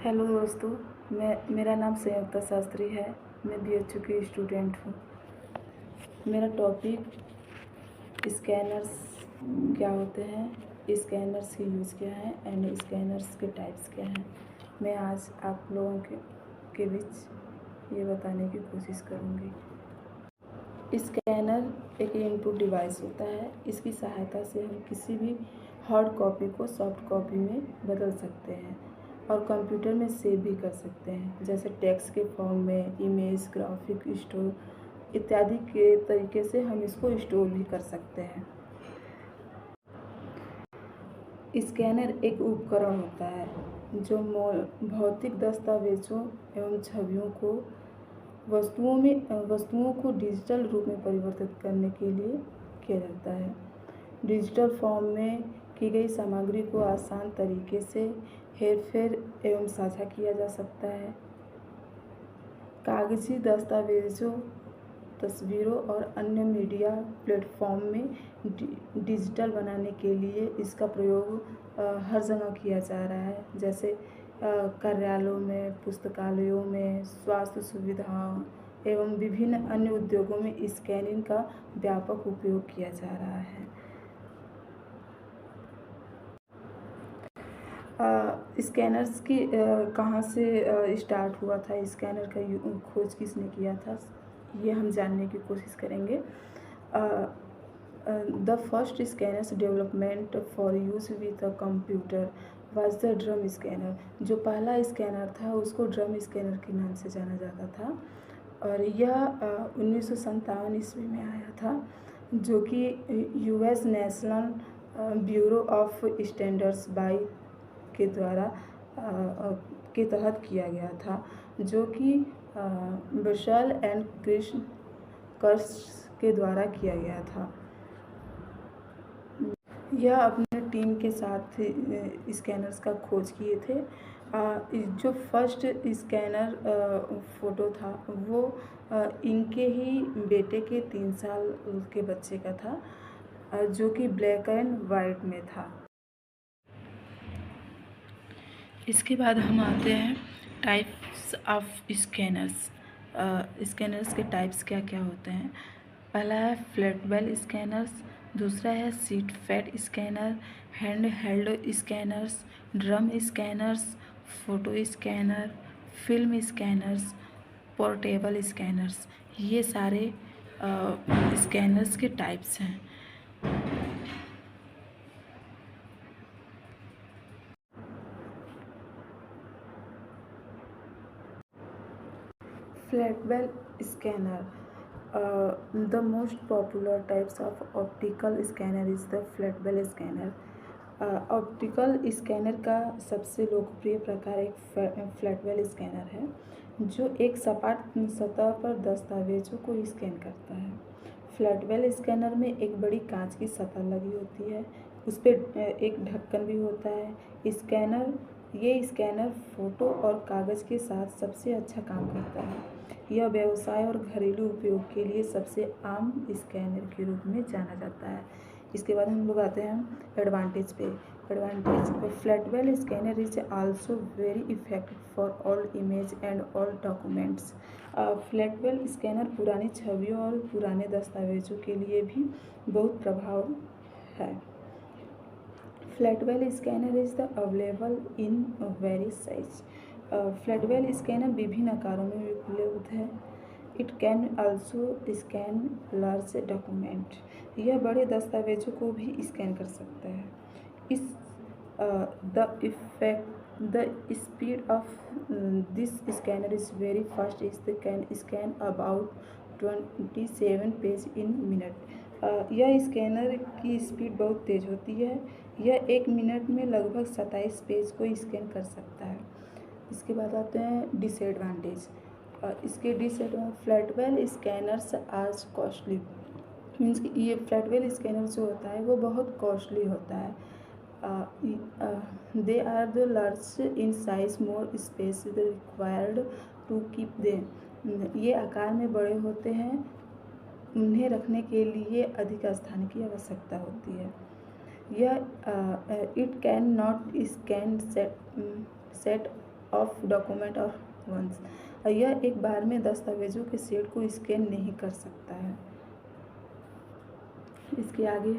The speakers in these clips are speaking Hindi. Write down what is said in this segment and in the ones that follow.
हेलो दोस्तों, मेरा नाम संयुक्ता शास्त्री है। मैं BHU की स्टूडेंट हूँ। मेरा टॉपिक स्कैनर्स क्या होते हैं, स्कैनर्स की यूज़ क्या है एंड स्कैनर्स के टाइप्स क्या हैं। मैं आज आप लोगों के बीच ये बताने की कोशिश करूँगी। स्कैनर एक इनपुट डिवाइस होता है। इसकी सहायता से हम किसी भी हार्ड कॉपी को सॉफ्ट कॉपी में बदल सकते हैं और कंप्यूटर में सेव भी कर सकते हैं, जैसे टेक्स्ट के फॉर्म में, इमेज, ग्राफिक, स्टोर इत्यादि के तरीके से हम इसको स्टोर भी कर सकते हैं। स्कैनर एक उपकरण होता है जो भौतिक दस्तावेजों एवं छवियों को वस्तुओं को डिजिटल रूप में परिवर्तित करने के लिए किया जाता है। डिजिटल फॉर्म में की गई सामग्री को आसान तरीके से हेरफेर एवं साझा किया जा सकता है। कागजी दस्तावेजों, तस्वीरों और अन्य मीडिया प्लेटफॉर्म में डिजिटल बनाने के लिए इसका प्रयोग हर जगह किया जा रहा है, जैसे कार्यालयों में, पुस्तकालयों में, स्वास्थ्य सुविधाओं एवं विभिन्न अन्य उद्योगों में स्कैनिंग का व्यापक उपयोग किया जा रहा है। स्कैनर्स की कहाँ से स्टार्ट हुआ था, स्कैनर का खोज किसने किया था, ये हम जानने की कोशिश करेंगे। The first scanners development for use with a computer was the drum scanner. जो पहला स्कैनर था उसको ड्रम स्कैनर के नाम से जाना जाता था और यह 1957 ईस्वी में आया था, जो कि US national bureau of standards by के द्वारा के तहत किया गया था, जो कि बशल एंड कृष्ण कर्स के द्वारा किया गया था। यह अपने टीम के साथ स्कैनर्स का खोज किए थे। जो फर्स्ट स्कैनर फ़ोटो था वो इनके ही बेटे के 3 साल के बच्चे का था, जो कि ब्लैक एंड वाइट में था। इसके बाद हम आते हैं टाइप्स ऑफ स्कैनर्स। स्कैनर्स के टाइप्स क्या क्या होते हैं। पहला है फ्लैट बेल स्कैनर्स, दूसरा है seat fat scanner, hand held scanners, drum scanners, photo scanner, film scanners, portable scanners. ये सारे स्कैनर्स के टाइप्स हैं। Flat bell scanner. The most popular types of optical scanner is the flat bell scanner. Optical scanner का सबसे लोकप्रिय प्रकार एक फ्लैट बेल स्कैनर है, जो एक सपाट सतह पर दस्तावेजों को स्कैन करता है। फ्लैट बेल स्कैनर में एक बड़ी कांच की सतह लगी होती है, उस पर एक ढक्कन भी होता है। ये स्कैनर फ़ोटो और कागज़ के साथ सबसे अच्छा काम करता है। यह व्यवसाय और घरेलू उपयोग के लिए सबसे आम स्कैनर के रूप में जाना जाता है। इसके बाद हम लोग आते हैं एडवांटेज पे। Flatbed scanner is also very effective for all image and all documents. Flatbed scanner पुरानी छवियों और पुराने दस्तावेजों के लिए भी बहुत प्रभाव है। Flatbed scanner is the available in very size. Flatbed scanner विभिन्न आकारों में उपलब्ध है। It can also scan large document. यह बड़े दस्तावेजों को भी स्कैन कर सकता है। The speed of this scanner is very fast. It can scan about 27 page in minute. यह स्कैनर की स्पीड बहुत तेज़ होती है। यह 1 मिनट में लगभग 27 पेज को स्कैन कर सकता है। इसके बाद आते हैं डिसएडवांटेज। इसके फ्लैट बेल स्कैनर्स आज कॉस्टली, मीन्स कि ये फ्लैट बेल स्कैनर जो होता है वो बहुत कॉस्टली होता है। They are the large in size, more space required to keep them. ये आकार में बड़े होते हैं, उन्हें रखने के लिए अधिक स्थान की आवश्यकता होती है। यह it can not scan set of document और वंस। यह एक बार में दस्तावेजों के सेट को स्कैन नहीं कर सकता है। इसके आगे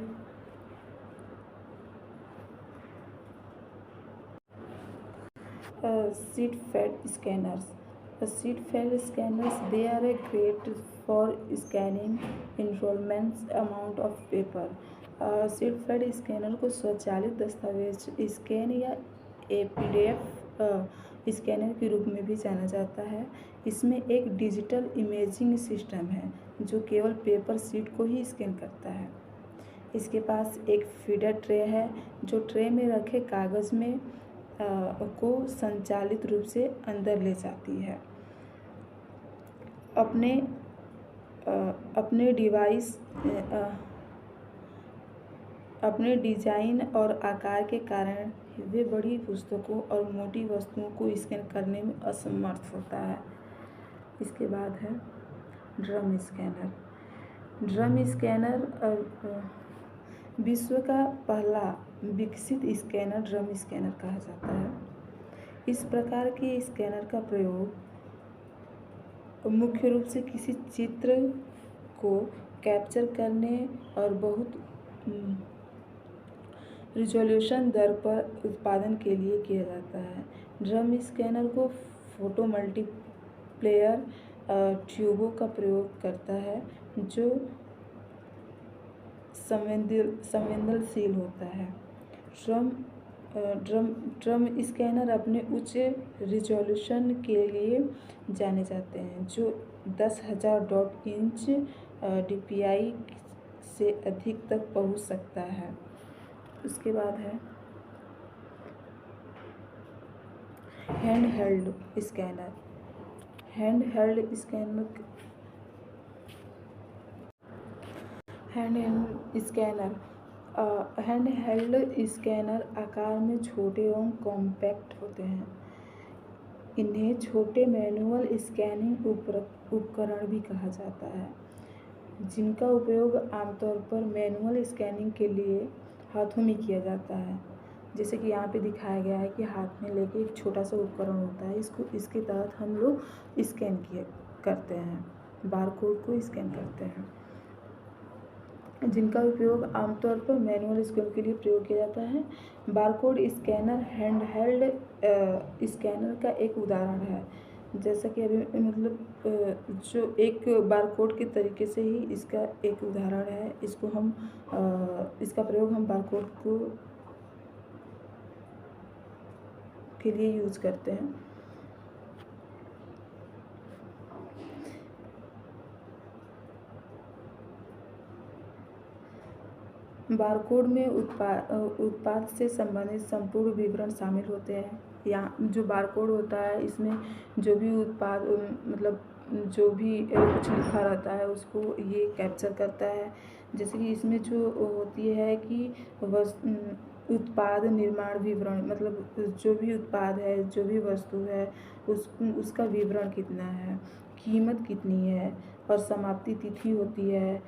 sheet fed scanners. Sheet fed scanners, they are great for scanning enormous amount of paper. Sheet fed scanner को स्वचालित दस्तावेज स्कैन या एपीडीएफ स्कैनर के रूप में भी जाना जाता है। इसमें एक डिजिटल इमेजिंग सिस्टम है जो केवल पेपर शीट को ही स्कैन करता है। इसके पास एक फीडर ट्रे है जो ट्रे में रखे कागज़ में को संचालित रूप से अंदर ले जाती है। अपने डिजाइन और आकार के कारण वे बड़ी पुस्तकों और मोटी वस्तुओं को स्कैन करने में असमर्थ होता है। इसके बाद है ड्रम स्कैनर। ड्रम स्कैनर विश्व का पहला विकसित स्कैनर ड्रम स्कैनर कहा जाता है। इस प्रकार के स्कैनर का प्रयोग मुख्य रूप से किसी चित्र को कैप्चर करने और बहुत रिजोल्यूशन दर पर उत्पादन के लिए किया जाता है। ड्रम स्कैनर को फोटो मल्टीप्लेयर ट्यूबों का प्रयोग करता है जो संवेदनशील होता है। ड्रम स्कैनर अपने उच्च रिजोल्यूशन के लिए जाने जाते हैं जो 10,000 डॉट इंच DPI से अधिक तक पहुंच सकता है। उसके बाद है hand held scanner. Hand held scanner आकार में छोटे एवं कॉम्पैक्ट होते हैं। इन्हें छोटे मैनुअल स्कैनिंग उपकरण भी कहा जाता है, जिनका उपयोग आमतौर पर मैनुअल स्कैनिंग के लिए हाथों में किया जाता है। जैसे कि यहाँ पे दिखाया गया है कि हाथ में लेके एक छोटा सा उपकरण होता है, इसके तहत हम लोग स्कैन करते हैं, बारकोड को स्कैन करते हैं, जिनका उपयोग आमतौर पर मैनुअल स्कैन के लिए प्रयोग किया जाता है। बारकोड स्कैनर हैंडहेल्ड स्कैनर का एक उदाहरण है। जैसा कि अभी मतलब जो एक बारकोड के तरीके से ही इसका एक उदाहरण है। इसका प्रयोग हम बारकोड के लिए यूज करते हैं। बारकोड में उत्पाद से संबंधित संपूर्ण विवरण शामिल होते हैं। यहाँ जो बारकोड होता है इसमें जो भी उत्पाद मतलब जो भी कुछ लिखा रहता है उसको ये कैप्चर करता है। जैसे कि इसमें जो होती है कि उत्पाद निर्माण विवरण, मतलब जो भी उत्पाद है, जो भी वस्तु है, उसका विवरण कितना है, कीमत कितनी है और समाप्ति तिथि होती है,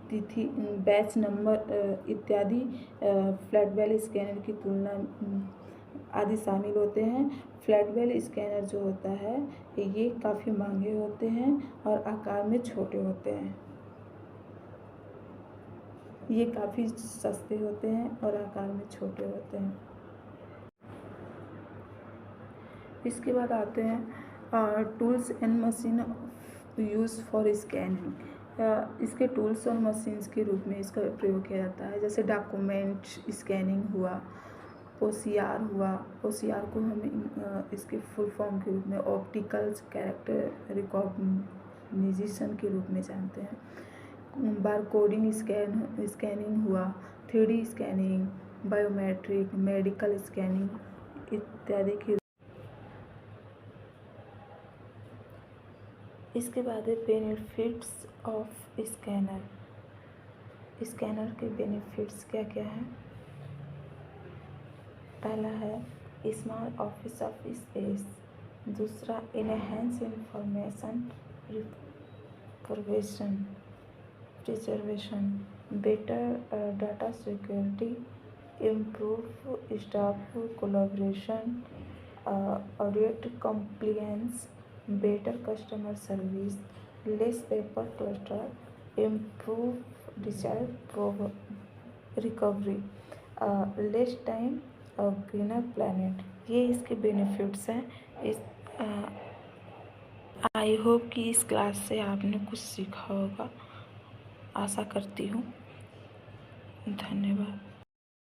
तिथि, बैच नंबर इत्यादि फ्लैट बेल स्कैनर की तुलना आदि शामिल होते हैं। फ्लैट बेल स्कैनर जो होता है ये काफ़ी महंगे होते हैं और आकार में छोटे होते हैं। ये काफ़ी सस्ते होते हैं और आकार में छोटे होते हैं। इसके बाद आते हैं tools and machine use for scanning. इसके टूल्स और मशीन्स के रूप में इसका प्रयोग किया जाता है। जैसे डॉक्यूमेंट स्कैनिंग हुआ, OCR हुआ। OCR को हम इसके फुल फॉर्म के रूप में ऑप्टिकल कैरेक्टर रिकॉग्निशन के रूप में जानते हैं। बारकोडिंग स्कैनिंग हुआ, 3D scanning, biometric, medical scanning इत्यादि के। इसके बाद है बेनिफिट्स ऑफ स्कैनर। स्कैनर के बेनिफिट्स क्या क्या हैं? पहला है स्मॉल ऑफिस ऑफ स्पेस, दूसरा enhance information preservation, better data security, improve staff collaboration, audit compliance, better customer service, less paper clutter, improve disaster recovery, less time, greener planet। ये इसके बेनिफिट्स हैं। इस आई होप कि इस क्लास से आपने कुछ सीखा होगा, आशा करती हूँ। धन्यवाद।